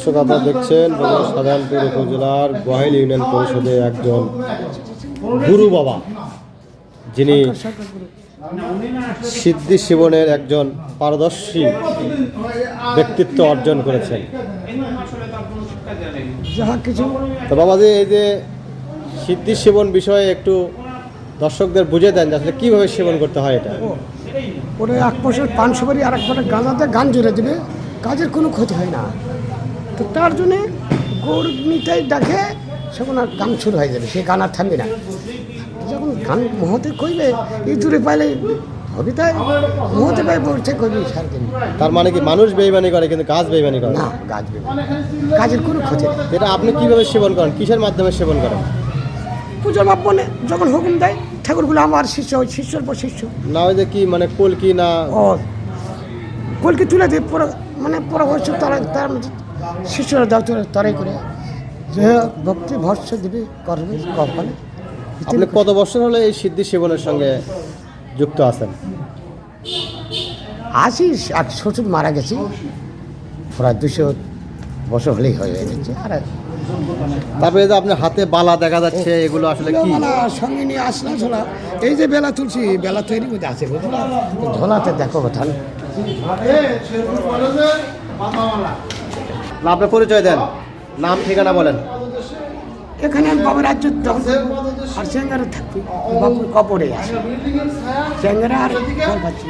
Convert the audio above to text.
দর্শক আপনারা দেখছেন সাধারণপুর উপজেলার গোহাইল ইউনিয়ন পরিষদে একজন গুরু বাবা, যিনি সিদ্ধি সেবনের একজন পারদর্শী ব্যক্তিত্ব অর্জন করেছেন। তো বাবাজি, এই যে সিদ্ধি সেবন বিষয়ে একটু দর্শকদের বুঝে দেন যে আসলে কীভাবে সেবন করতে হয়। এটা ওরা এক বছর পান সুপারি আর এক বছর গাঁজাতে গান জুড়ে দেবে, কাজের কোনো ক্ষতি হয় না। তো তার জন্যে গৌর নিতাই ডাকে সেখন আর গান শুরু হয়ে যাবে, সে গান আর থামবে না। যখন গান মহতে কইবে এই দূরে পাইলে হবে, তাই মহতে পাই বলছে কইবে সারাদিন। তার মানে কি মানুষ বেইমানি করে কিন্তু গাছ বেইমানি করে না? গাছ বেইমানি, কাজের কোনো ক্ষতি নেই। এটা আপনি কীভাবে সেবন করেন, কিসের মাধ্যমে সেবন করেন? পূজা বাপনে যখন হুকুম দেয়, ঠাকুরগুলো আমার শিষ্য, ওই শিষ্যর পর শিষ্য না, ওই যে কি মানে কলকি না ও কলকি তুলে দিয়ে পুরো মানে পুরো হচ্ছে তারা, তার শিষ্যরা দাও তারাই করে যে ভক্তি ভর্ষ দেবে করবে কপালে। আপনি কত বছর হলে এই সিদ্ধি সেবনের সঙ্গে যুক্ত আছেন? আসিস এক শ্বশুর মারা গেছি, প্রায় 200 বছর হলেই হয়ে যাচ্ছে। আর তারপরে যে আপনার হাতে বালা দেখা যাচ্ছে, এগুলো আসলে কি? সঙ্গে নিয়ে আসলা ঝোলা, এই যে বেলা তুলছি, বেলা তৈরি মধ্যে আছে বুঝলা, ঝোলাতে দেখো কথা। না, আপনার পরিচয় দেন, নাম ঠিকানা বলেন। এখানে বাবার রাজ্য যখন আর চেঙ্গারে থাকবি, বাবুর কপড়ে আছে চেঙ্গারা আর পাচ্ছি।